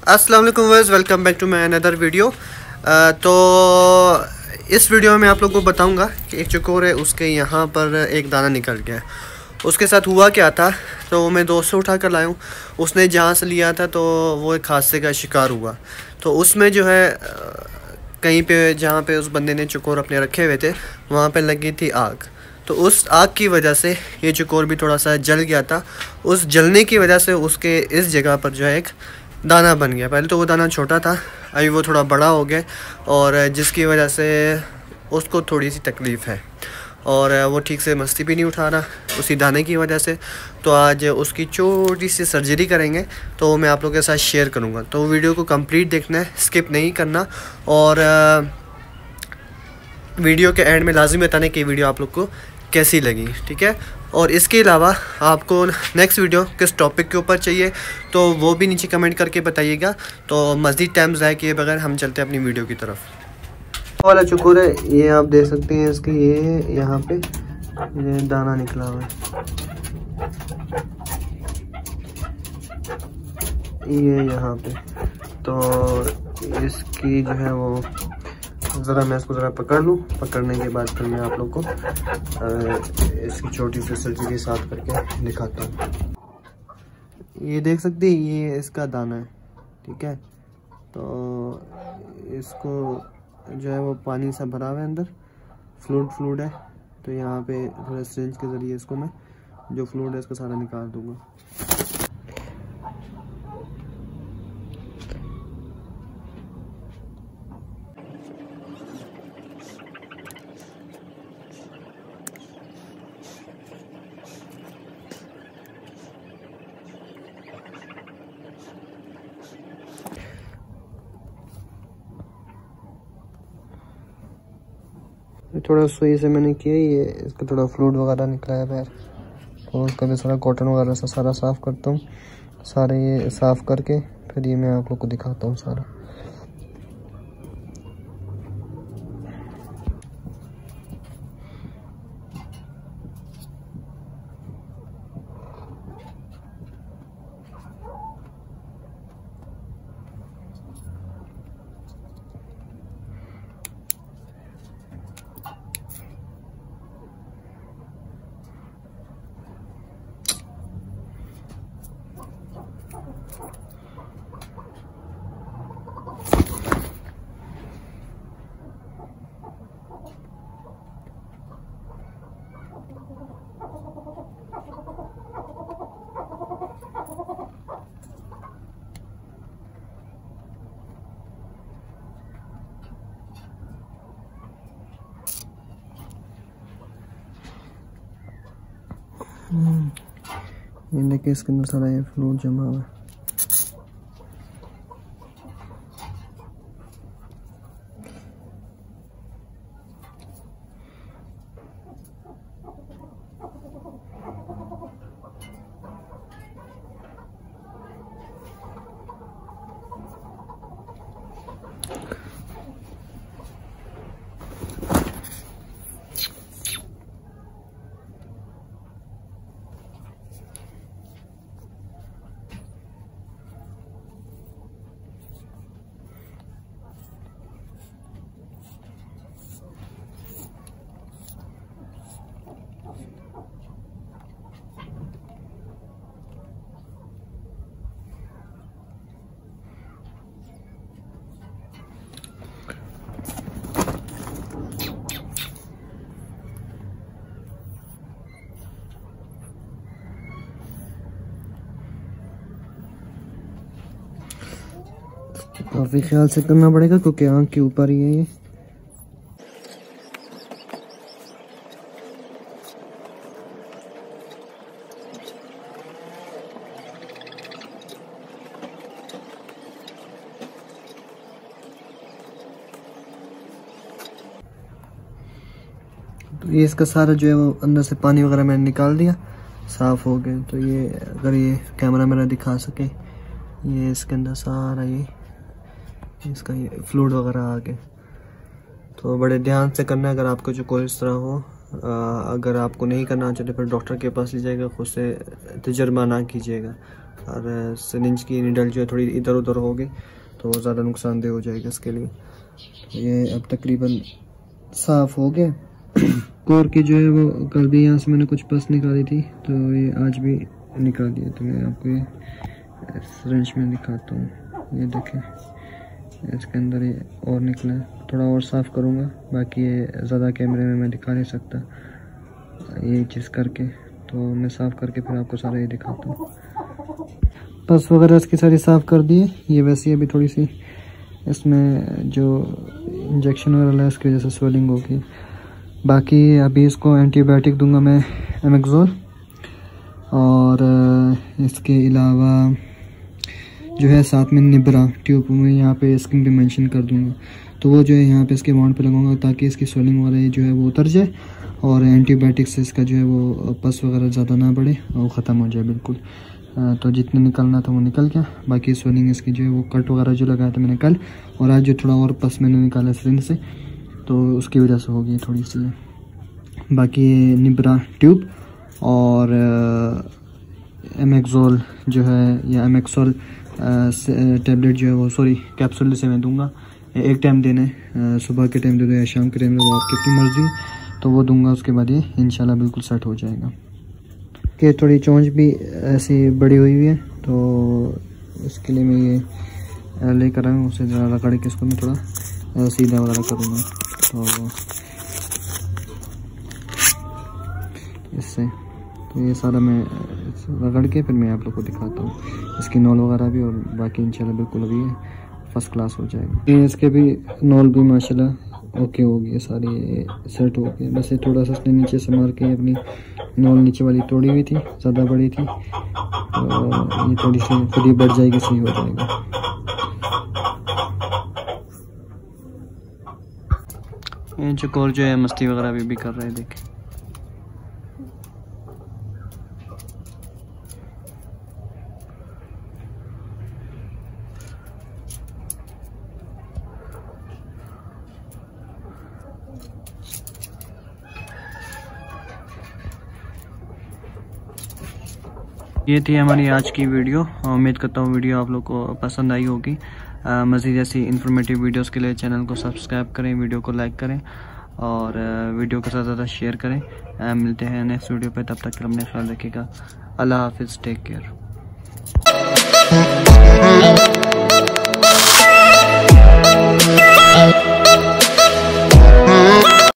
अस्सलाम वालेकुम viewers, welcome back to my another video. तो इस वीडियो में आप लोगों को बताऊंगा कि एक चकोर है, उसके यहाँ पर एक दाना निकल गया। उसके साथ हुआ क्या था, तो मैं दोस्त से उठा कर लाया हूँ। उसने जहाँ से लिया था तो वो एक हादसे का शिकार हुआ। तो उसमें जो है कहीं पे जहाँ पे उस बंदे ने चकोर अपने रखे हुए थे वहाँ पे लगी थी आग। तो उस आग की वजह से ये चकोर भी थोड़ा सा जल गया था। उस जलने की वजह से उसके इस जगह पर जो है एक दाना बन गया। पहले तो वो दाना छोटा था, अभी वो थोड़ा बड़ा हो गया और जिसकी वजह से उसको थोड़ी सी तकलीफ़ है और वो ठीक से मस्ती भी नहीं उठा रहा उसी दाने की वजह से। तो आज उसकी छोटी सी सर्जरी करेंगे, तो मैं आप लोगों के साथ शेयर करूँगा। तो वीडियो को कंप्लीट देखना है, स्किप नहीं करना। और वीडियो के एंड में लाजिम बताने की वीडियो आप लोग को कैसी लगी, ठीक है। और इसके अलावा आपको नेक्स्ट वीडियो किस टॉपिक के ऊपर चाहिए तो वो भी नीचे कमेंट करके बताइएगा। तो मज़ीद टाइम ज़ाया किए बगैर हम चलते हैं अपनी वीडियो की तरफ। वाला चकोर है, ये आप देख सकते हैं, इसके ये यहाँ पे ये दाना निकला हुआ है, ये यहाँ पे। तो इसकी जो है वो ज़रा मैं इसको ज़रा पकड़ लूँ, पकड़ने के बाद फिर मैं आप लोग को इसकी छोटी सी सर्जरी साथ करके दिखाता हूँ। ये देख सकते हैं, ये इसका दाना है, ठीक है। तो इसको जो है वो पानी सा भरा हुआ है, अंदर फ्लूड है। तो यहाँ पे थोड़ा सिरिंज के ज़रिए इसको मैं जो फ्लूड है इसको सारा निकाल दूँगा। थोड़ा सुई से मैंने किया, ये इसका थोड़ा फ्लूइड वगैरह निकला है पैर, तो उसका भी सारा कॉटन वगैरह से सारा साफ़ करता हूँ। सारे ये साफ़ करके फिर ये मैं आप लोग को दिखाता हूँ सारा। ये देखिए, इसके अंदर सारा ये फ्लूइड जमा हुआ है। काफ़ी ख्याल से करना पड़ेगा क्योंकि आँख के ऊपर ही है ये। तो ये इसका सारा जो है वो अंदर से पानी वगैरह मैंने निकाल दिया, साफ़ हो गया। तो ये अगर ये कैमरा मेरा दिखा सके, ये इसके अंदर सारा ये फ्लूइड वगैरह आ गया। तो बड़े ध्यान से करना है, अगर आपको जो कोई इस तरह हो अगर आपको नहीं करना चले फिर डॉक्टर के पास लीजिएगा, खुद से तजर्बा ना कीजिएगा। और सिरिंज की नीडल जो है थोड़ी इधर उधर होगी तो वो ज़्यादा नुकसानदेह हो जाएगा इसके लिए। तो ये अब तकरीबन साफ़ हो गया। कोर की जो है वो कल भी यहाँ से मैंने कुछ पस निकाली थी तो ये आज भी निकाल दिया। तो मैं आपको ये सिरिंज में दिखाता हूँ, ये देखें इसके अंदर ये और निकला है। थोड़ा और साफ़ करूँगा, बाकी ये ज़्यादा कैमरे में मैं दिखा नहीं सकता ये चीज़ करके, तो मैं साफ़ करके फिर आपको सारा ये दिखाता हूँ। पस वगैरह इसकी सारी साफ़ कर दिए। ये वैसे अभी थोड़ी सी इसमें जो इंजेक्शन वगैरह है इसकी वजह से स्वेलिंग होगी। बाकी अभी इसको एंटीबायोटिक दूंगा मैं, एमेक्सोल, और इसके अलावा जो है साथ में निब्रा ट्यूब में यहाँ पे स्किन पे मेंशन कर दूंगा। तो वो जो है यहाँ पे इसके वाउंड पे लगाऊंगा ताकि इसकी स्वेलिंग वगैरह जो है वो उतर जाए और एंटीबायोटिक से इसका जो है वो पस वगैरह ज़्यादा ना बढ़े और वो ख़त्म हो जाए बिल्कुल। तो जितने निकलना था वो निकल गया। बाकी स्वेलिंग इसकी जो है वो कट वगैरह जो लगाया था मैंने कल, और आज जो थोड़ा और पस मैंने निकाला सिरिंज से तो उसकी वजह से होगी थोड़ी सी। बाकी निब्रा ट्यूब और एमेक्सोल जो है या एमेक्सोल टैबलेट जो है वो कैप्सूल से मैं दूंगा। एक टाइम देना है, सुबह के टाइम दे दो या शाम के टाइम दे दो, आपकी अपनी मर्ज़ी, तो वो दूंगा। उसके बाद ये इंशाल्लाह बिल्कुल सेट हो जाएगा। कि थोड़ी चोंच भी ऐसी बड़ी हुई है तो इसके लिए मैं ये लेकर आया हूँ, उसे ज़रा रगड़ के इसको मैं थोड़ा सीधा वगैरह करूँगा। तो इससे तो ये सारा मैं रगड़ के फिर मैं आप लोग को दिखाता हूँ इसकी नॉल वगैरह भी, और बाकी इंशाल्लाह बिल्कुल अभी फर्स्ट क्लास हो जाएगी। इसके भी नॉल भी माशाल्लाह ओके हो गई, सारी सेट हो गई। बस ये थोड़ा सा इसने नीचे से मार के अपनी नॉल नीचे वाली तोड़ी हुई थी, ज़्यादा बड़ी थी, तो ये थोड़ी सी खुद ही बढ़ जाएगी, सही हो जाएगा। ये चकोर जो है मस्ती वगैरह भी कर रहे हैं, देखें। ये थी हमारी आज की वीडियो। उम्मीद करता हूँ वीडियो आप लोग को पसंद आई होगी। मज़ीद ऐसी इन्फॉर्मेटिव वीडियोस के लिए चैनल को सब्सक्राइब करें, वीडियो को लाइक करें और वीडियो को ज़्यादा शेयर करें। मिलते हैं नेक्स्ट वीडियो पे, तब तक अपने ख्याल रखिएगा। अल्लाह हाफिज़, टेक केयर।